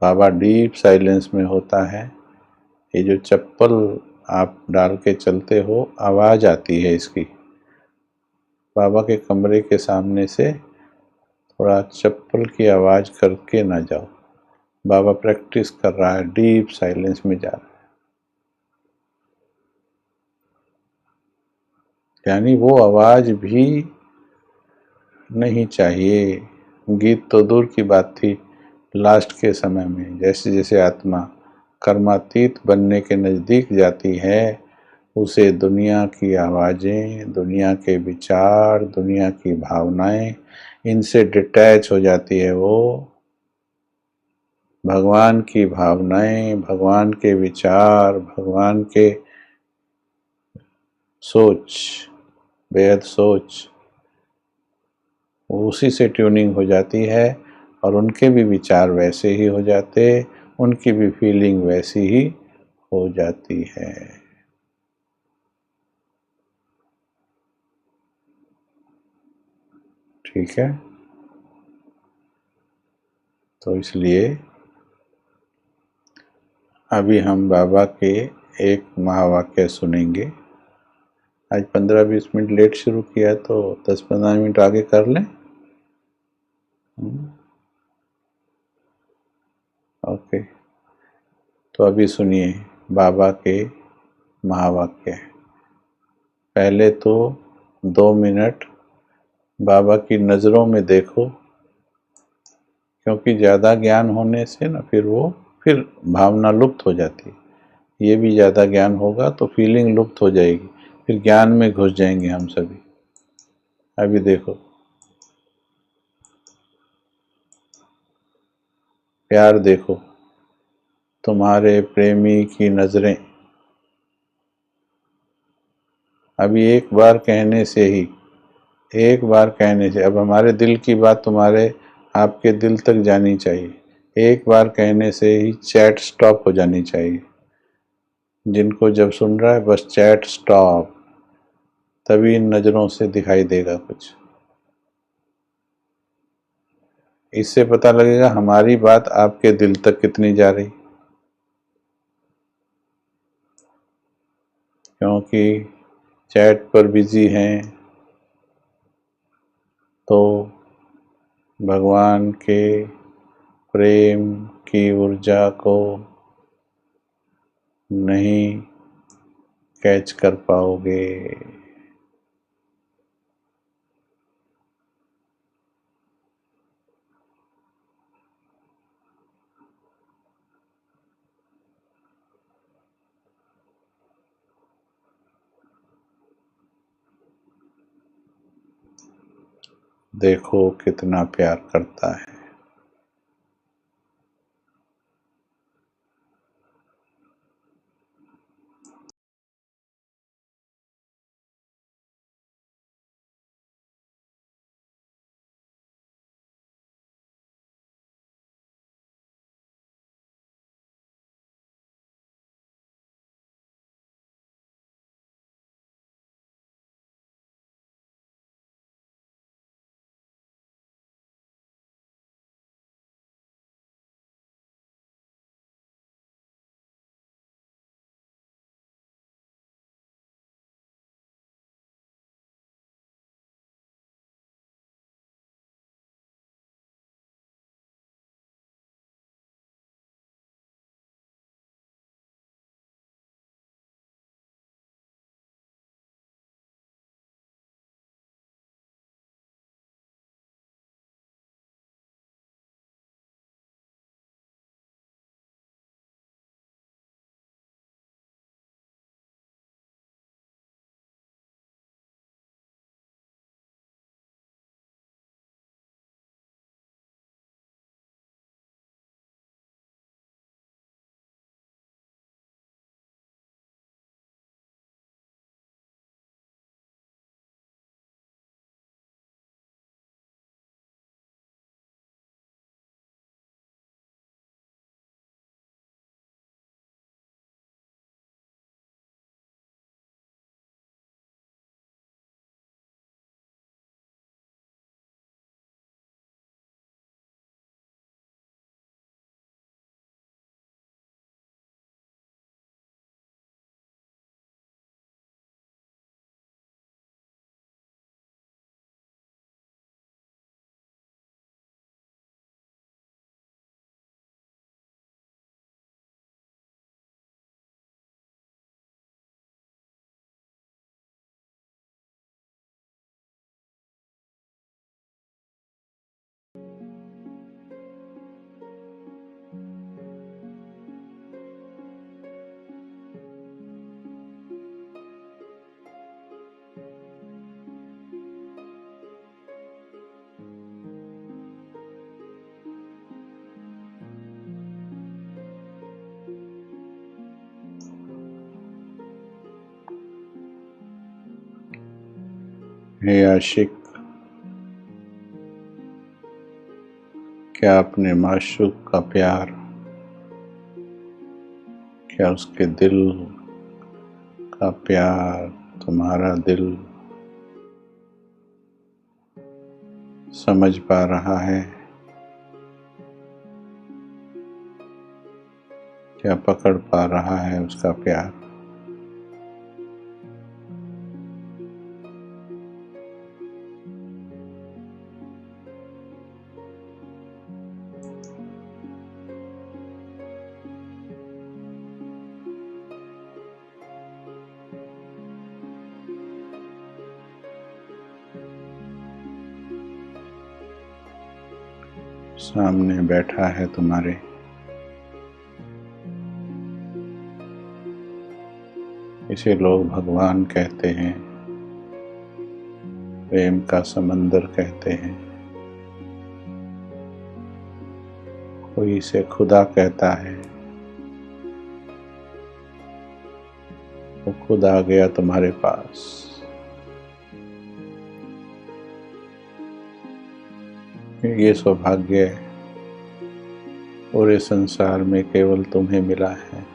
बाबा डीप साइलेंस में होता है, ये जो चप्पल आप डाल के चलते हो आवाज आती है इसकी। बाबा के कमरे के सामने से थोड़ा चप्पल की आवाज करके ना जाओ। बाबा प्रैक्टिस कर रहा है, डीप साइलेंस में जा रहा है, यानी वो आवाज भी नहीं चाहिए। गीत तो दूर की बात थी, लास्ट के समय में जैसे जैसे आत्मा कर्मातीत बनने के नज़दीक जाती है, उसे दुनिया की आवाज़ें, दुनिया के विचार, दुनिया की भावनाएं, इनसे डिटैच हो जाती है। वो भगवान की भावनाएं, भगवान के विचार, भगवान के सोच, बेहद सोच, उसी से ट्यूनिंग हो जाती है और उनके भी विचार वैसे ही हो जाते, उनकी भी फीलिंग वैसी ही हो जाती है। ठीक है, तो इसलिए अभी हम बाबा के एक महावाक्य सुनेंगे। आज 15-20 मिनट लेट शुरू किया तो 10-15 मिनट आगे कर लें। ओके, तो अभी सुनिए बाबा के महावाक्य। पहले तो 2 मिनट बाबा की नज़रों में देखो, क्योंकि ज़्यादा ज्ञान होने से ना फिर भावना लुप्त हो जाती है। ये भी ज़्यादा ज्ञान होगा तो फीलिंग लुप्त हो जाएगी, फिर ज्ञान में घुस जाएंगे हम सभी। अभी देखो, प्यार देखो, तुम्हारे प्रेमी की नज़रें। अभी एक बार कहने से अब हमारे दिल की बात तुम्हारे आपके दिल तक जानी चाहिए। एक बार कहने से ही चैट स्टॉप हो जानी चाहिए। जिनको जब सुन रहा है बस चैट स्टॉप, तभी इन नज़रों से दिखाई देगा कुछ। इससे पता लगेगा हमारी बात आपके दिल तक कितनी जा रही। क्योंकि चैट पर बिजी हैं तो भगवान के प्रेम की ऊर्जा को नहीं कैच कर पाओगे। देखो कितना प्यार करता है। हे आशिक, क्या अपने माशूक का प्यार, क्या उसके दिल का प्यार तुम्हारा दिल समझ पा रहा है? क्या पकड़ पा रहा है उसका प्यार? सामने बैठा है तुम्हारे, इसे लोग भगवान कहते हैं, प्रेम का समंदर कहते हैं, कोई इसे खुदा कहता है। वो खुद आ गया तुम्हारे पास। ये सौभाग्य पूरे संसार में केवल तुम्हें मिला है।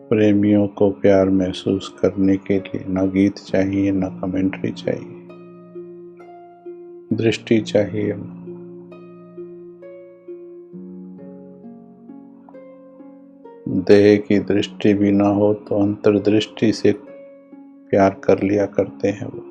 प्रेमियों को प्यार महसूस करने के लिए न गीत चाहिए, न कमेंट्री चाहिए, दृष्टि चाहिए। देह की दृष्टि भी ना हो तो अंतर्दृष्टि से प्यार कर लिया करते हैं वो।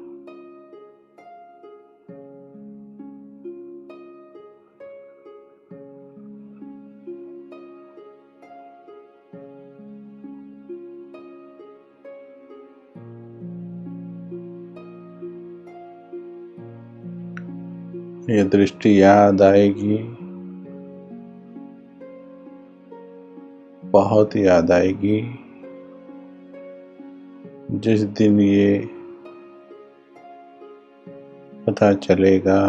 ये दृष्टि याद आएगी, बहुत याद आएगी, जिस दिन ये पता चलेगा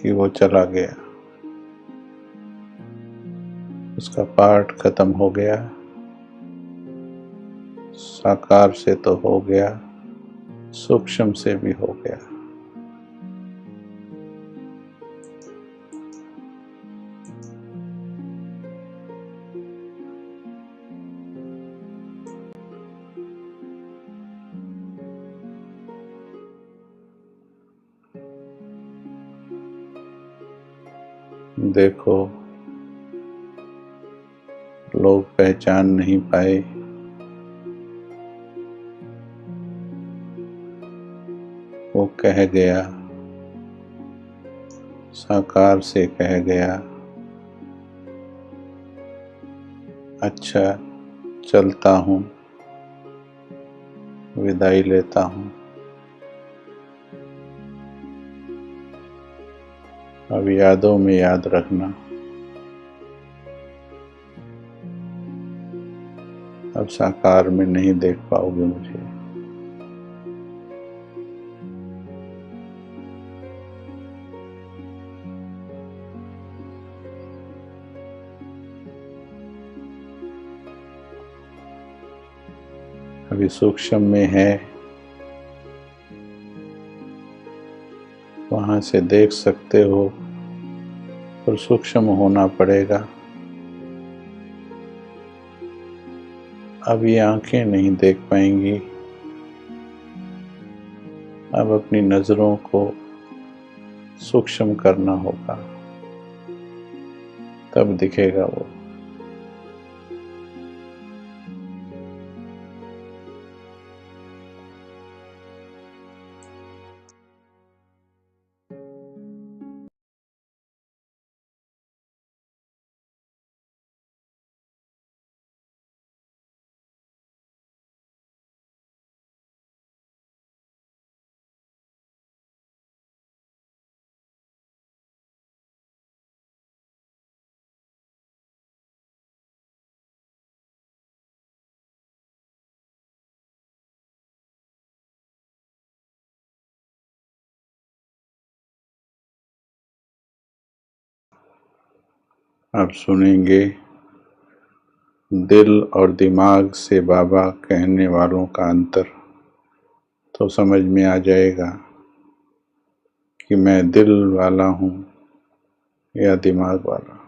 कि वो चला गया, उसका पार्ट खत्म हो गया। साकार से तो हो गया, सूक्ष्म से भी हो गया। देखो, लोग पहचान नहीं पाए, वो कह गया, साकार से कह गया, अच्छा चलता हूँ, विदाई लेता हूँ। अब यादों में याद रखना, अब साकार में नहीं देख पाओगे मुझे। अभी सूक्ष्म में है, वहां से देख सकते हो, पर सूक्ष्म होना पड़ेगा। अब ये आंखें नहीं देख पाएंगी, अब अपनी नजरों को सूक्ष्म करना होगा, तब दिखेगा वो। अब सुनेंगे दिल और दिमाग से बाबा कहने वालों का अंतर, तो समझ में आ जाएगा कि मैं दिल वाला हूँ या दिमाग वाला।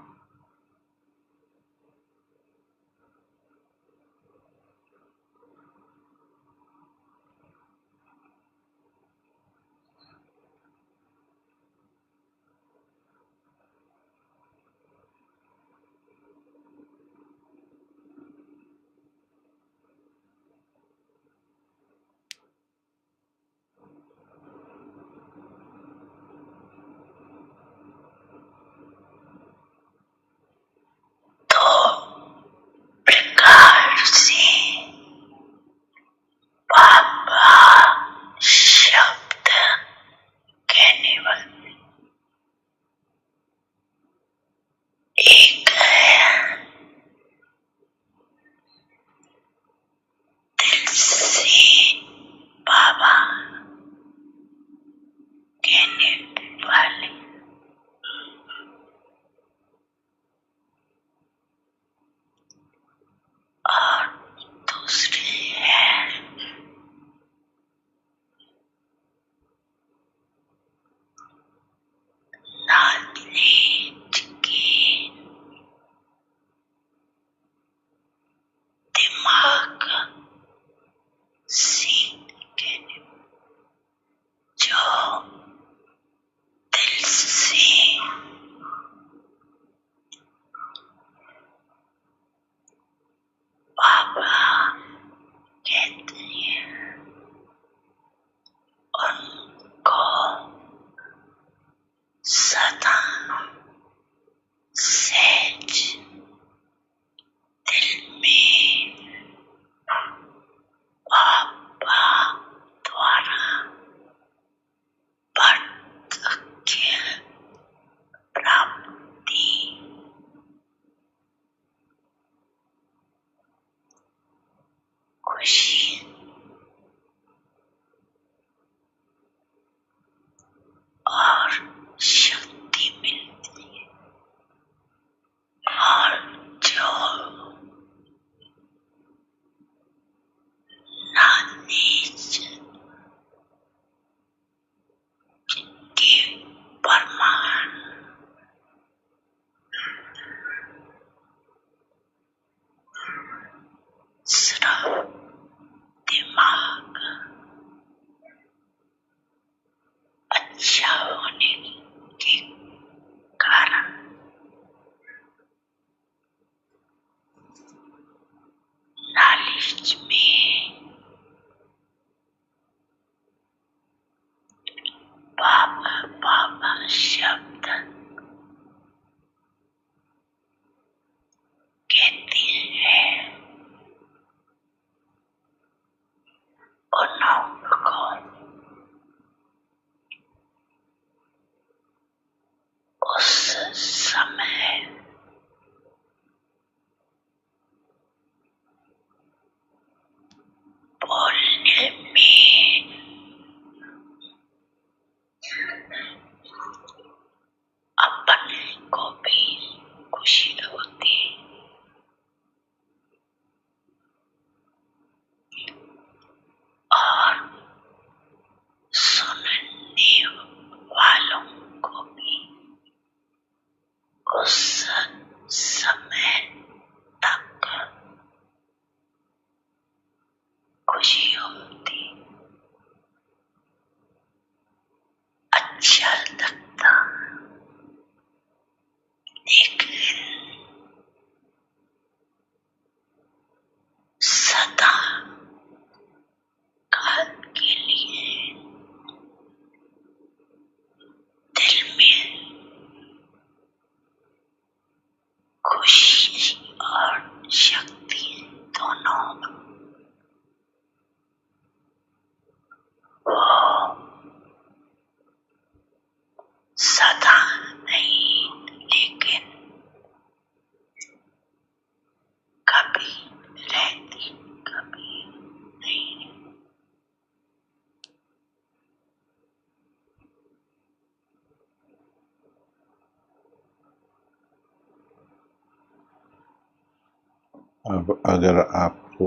अब अगर आपको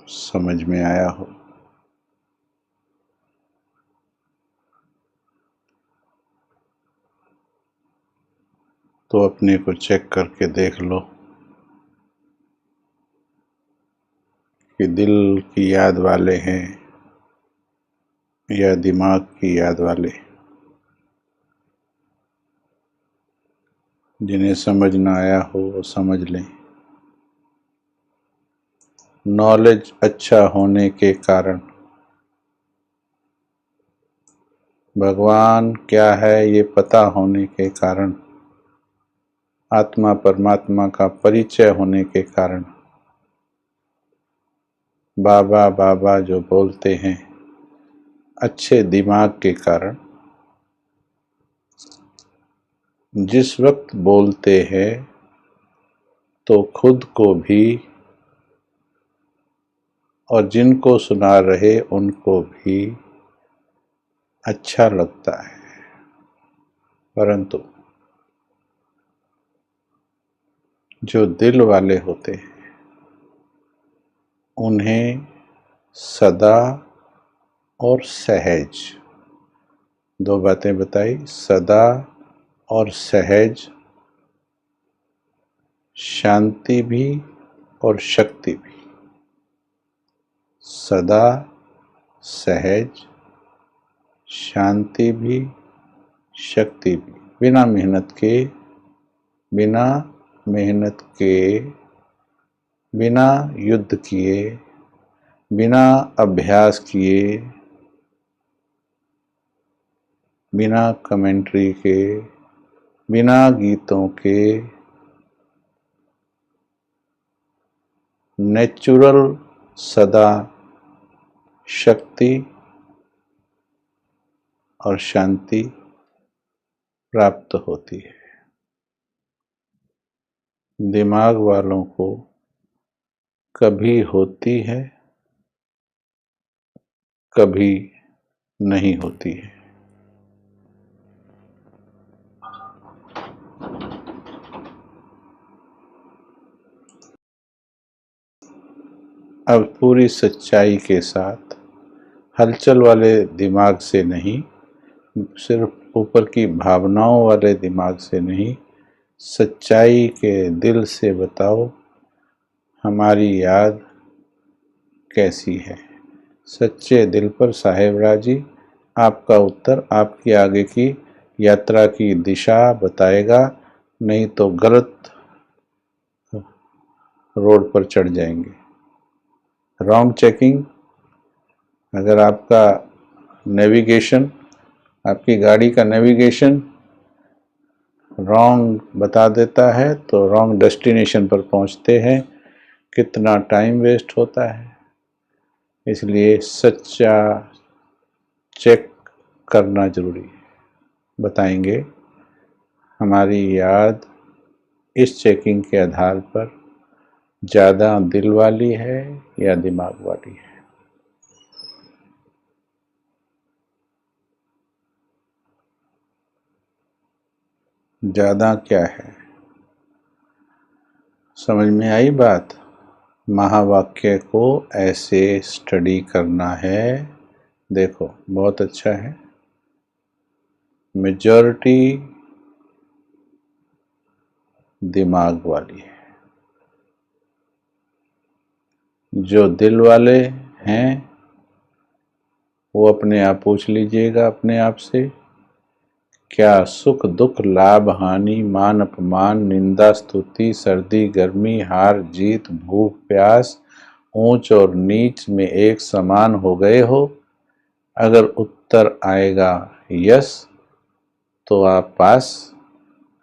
समझ में आया हो तो अपने को चेक करके देख लो कि दिल की याद वाले हैं या दिमाग की याद वाले। जिन्हें समझ ना आया हो वो समझ लें। नॉलेज अच्छा होने के कारण, भगवान क्या है ये पता होने के कारण, आत्मा परमात्मा का परिचय होने के कारण, बाबा बाबा जो बोलते हैं अच्छे दिमाग के कारण, जिस वक्त बोलते हैं तो खुद को भी और जिनको सुना रहे उनको भी अच्छा लगता है, परंतु जो दिल वाले होते हैं उन्हें सदा और सहज, दो बातें बताई, सदा और सहज, शांति भी और शक्ति भी। सदा सहज, शांति भी, शक्ति भी, बिना मेहनत के, बिना मेहनत के, बिना युद्ध किए, बिना अभ्यास किए, बिना कमेंट्री के, बिना गीतों के, नेचुरल सदा शक्ति और शांति प्राप्त होती है। दिमाग वालों को कभी होती है, कभी नहीं होती है। अब पूरी सच्चाई के साथ, हलचल वाले दिमाग से नहीं, सिर्फ ऊपर की भावनाओं वाले दिमाग से नहीं, सच्चाई के दिल से बताओ हमारी याद कैसी है। सच्चे दिल पर साहेब राजी आपका उत्तर आपकी आगे की यात्रा की दिशा बताएगा, नहीं तो गलत रोड पर चढ़ जाएंगे। रॉन्ग चेकिंग, अगर आपका नेविगेशन, आपकी गाड़ी का नेविगेशन रॉन्ग बता देता है तो रॉन्ग डेस्टिनेशन पर पहुंचते हैं, कितना टाइम वेस्ट होता है। इसलिए सच्चा चेक करना जरूरी है। बताएंगे हमारी याद इस चेकिंग के आधार पर ज़्यादा दिल वाली है या दिमाग वाली है। ज़्यादा क्या है, समझ में आई बात? महावाक्य को ऐसे स्टडी करना है। देखो बहुत अच्छा है। मेजॉरिटी दिमाग वाली है, जो दिल वाले हैं वो अपने आप पूछ लीजिएगा अपने आप से, क्या सुख दुख लाभ हानि मान अपमान निंदा स्तुति सर्दी गर्मी हार जीत भूख प्यास ऊंच और नीच में एक समान हो गए हो? अगर उत्तर आएगा यस तो आप पास,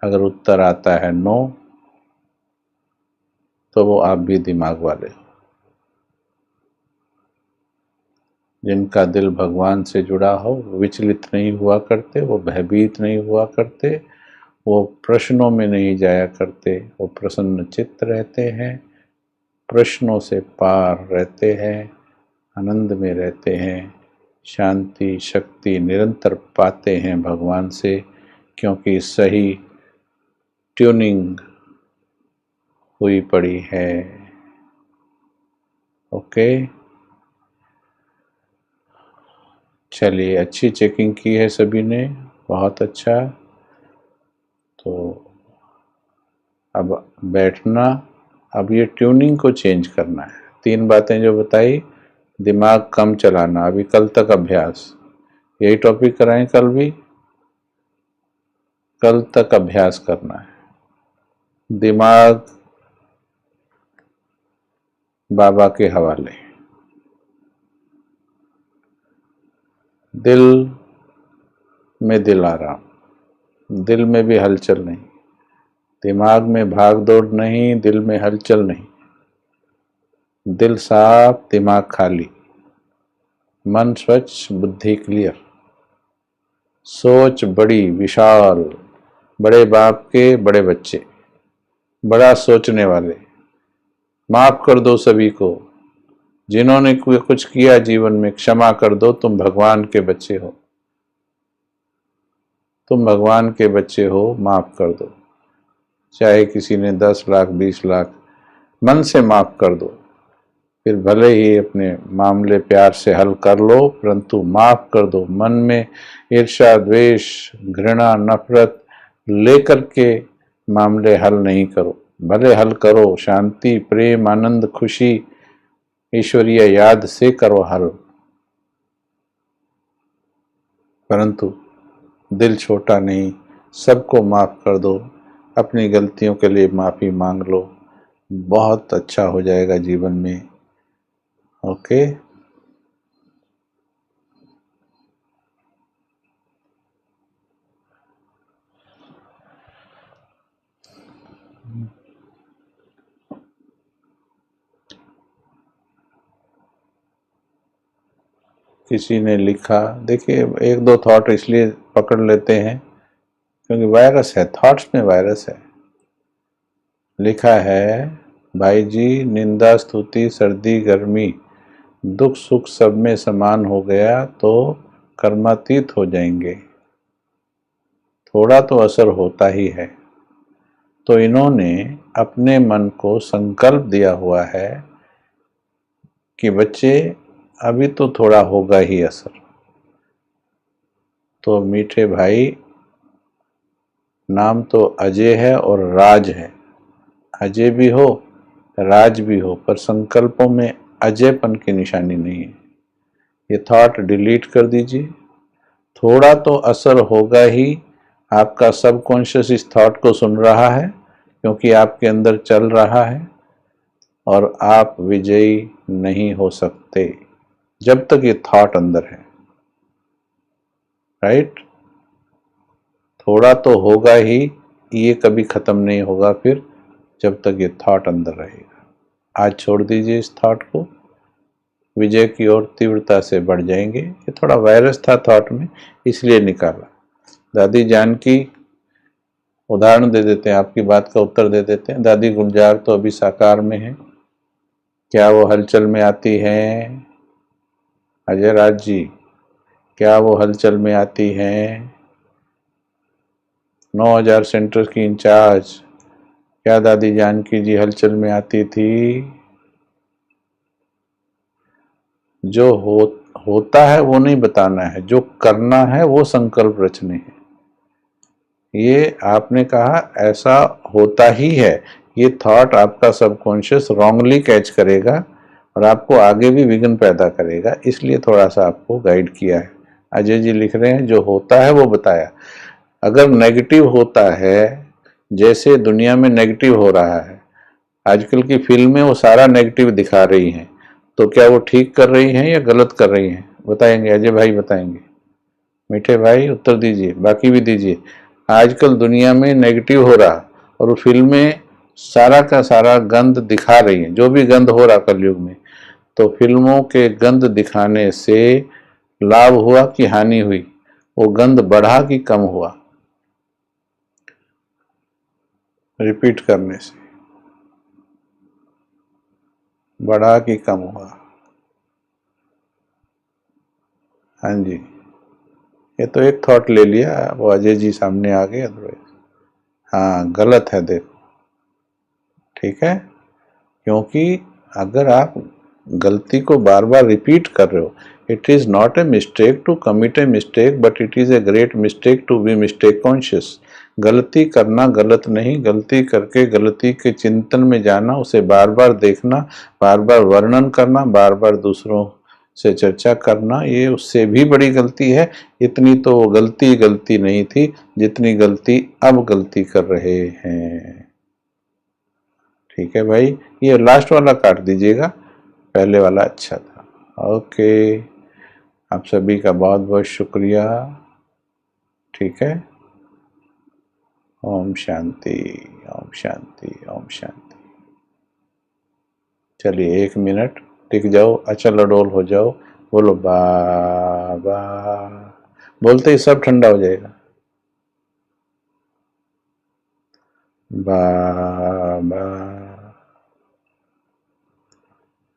अगर उत्तर आता है नो तो वो आप भी दिमाग वाले हो। जिनका दिल भगवान से जुड़ा हो विचलित नहीं हुआ करते, वो भयभीत नहीं हुआ करते, वो प्रश्नों में नहीं जाया करते, वो प्रसन्न चित्त रहते हैं, प्रश्नों से पार रहते हैं, आनंद में रहते हैं, शांति शक्ति निरंतर पाते हैं भगवान से, क्योंकि सही ट्यूनिंग हुई पड़ी है। ओके, चलिए अच्छी चेकिंग की है सभी ने, बहुत अच्छा। तो अब बैठना, अब ये ट्यूनिंग को चेंज करना है। 3 बातें जो बताई, दिमाग कम चलाना, अभी कल तक अभ्यास, यही टॉपिक कराएं कल भी, कल तक अभ्यास करना है। दिमाग बाबा के हवाले, दिल में दिल आराम, दिल में भी हलचल नहीं, दिमाग में भाग दौड़ नहीं, दिल में हलचल नहीं, दिल साफ दिमाग खाली, मन स्वच्छ बुद्धि क्लियर, सोच बड़ी विशाल, बड़े बाप के बड़े बच्चे, बड़ा सोचने वाले, माफ कर दो सभी को, जिन्होंने कुछ किया जीवन में क्षमा कर दो, तुम भगवान के बच्चे हो, तुम भगवान के बच्चे हो, माफ कर दो। चाहे किसी ने 10 लाख 20 लाख, मन से माफ कर दो, फिर भले ही अपने मामले प्यार से हल कर लो, परंतु माफ कर दो। मन में ईर्ष्या द्वेष घृणा नफरत लेकर के मामले हल नहीं करो, भले हल करो शांति प्रेम आनंद खुशी ईश्वरीय याद से करो हल, परंतु दिल छोटा नहीं, सबको माफ कर दो, अपनी गलतियों के लिए माफी मांग लो, बहुत अच्छा हो जाएगा जीवन में। ओके, किसी ने लिखा, देखिए 1-2 थॉट इसलिए पकड़ लेते हैं क्योंकि वायरस है, थॉट्स में वायरस है। लिखा है, भाई जी निंदा स्तुति सर्दी गर्मी दुख सुख सब में समान हो गया तो कर्मातीत हो जाएंगे, थोड़ा तो असर होता ही है। तो इन्होंने अपने मन को संकल्प दिया हुआ है कि बच्चे अभी तो थोड़ा होगा ही असर। तो मीठे भाई, नाम तो अजय है और राज है, अजय भी हो राज भी हो, पर संकल्पों में अजयपन की निशानी नहीं है। ये थॉट डिलीट कर दीजिए, थोड़ा तो असर होगा ही। आपका सबकॉन्शियस इस थॉट को सुन रहा है क्योंकि आपके अंदर चल रहा है, और आप विजयी नहीं हो सकते जब तक ये थॉट अंदर है। राइट, थोड़ा तो होगा ही, ये कभी खत्म नहीं होगा फिर जब तक ये थॉट अंदर रहेगा। आज छोड़ दीजिए इस थॉट को, विजय की ओर तीव्रता से बढ़ जाएंगे। ये थोड़ा वायरस था थॉट में, इसलिए निकाला। दादी जानकी, उदाहरण दे देते हैं, आपकी बात का उत्तर दे देते हैं। दादी गुलजार तो अभी साकार में है, क्या वो हलचल में आती हैं? अजय राज जी, क्या वो हलचल में आती हैं? 9000 सेंटर की इंचार्ज, क्या दादी जानकी जी हलचल में आती थी? जो होता है वो नहीं बताना है, जो करना है वो संकल्प रचने हैं। ये आपने कहा ऐसा होता ही है, ये थॉट आपका सबकॉन्शियस रॉन्गली कैच करेगा और आपको आगे भी विघ्न पैदा करेगा, इसलिए थोड़ा सा आपको गाइड किया है। अजय जी लिख रहे हैं जो होता है वो बताया। अगर नेगेटिव होता है, जैसे दुनिया में नेगेटिव हो रहा है, आजकल की फिल्में वो सारा नेगेटिव दिखा रही हैं, तो क्या वो ठीक कर रही हैं या गलत कर रही हैं? बताएंगे अजय भाई, बताएंगे। मीठे भाई उत्तर दीजिए, बाकी भी दीजिए। आजकल दुनिया में नेगेटिव हो रहा और वो फिल्में सारा का सारा गंद दिखा रही हैं, जो भी गंद हो रहा कलयुग में, तो फिल्मों के गंद दिखाने से लाभ हुआ कि हानि हुई? वो गंद बढ़ा कि कम हुआ? रिपीट करने से बढ़ा कि कम हुआ? हाँ जी, ये तो एक थॉट ले लिया, वो अजय जी सामने आ गए, अदरवाइज हाँ गलत है, देखो ठीक है। क्योंकि अगर आप गलती को बार बार रिपीट कर रहे हो। It is not a mistake to commit a mistake, but it is a great mistake to be mistake conscious. गलती करना गलत नहीं, गलती करके गलती के चिंतन में जाना, उसे बार बार देखना, बार बार वर्णन करना, बार बार दूसरों से चर्चा करना, ये उससे भी बड़ी गलती है। इतनी तो गलती गलती नहीं थी जितनी गलती अब गलती कर रहे हैं। ठीक है भाई, ये लास्ट वाला काट दीजिएगा, पहले वाला अच्छा था। ओके, आप सभी का बहुत बहुत शुक्रिया। ठीक है, ओम शांति, ओम शांति, ओम शांति। चलिए 1 मिनट टिक जाओ, अचल अडोल हो जाओ, बोलो बाबा। बोलते ही सब ठंडा हो जाएगा। बाबा,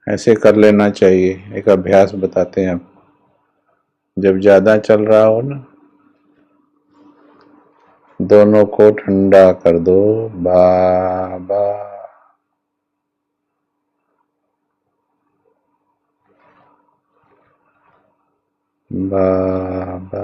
ऐसे कर लेना चाहिए, एक अभ्यास बताते हैं आपको। जब ज्यादा चल रहा हो ना, दोनों को ठंडा कर दो, बाबा। बाबा।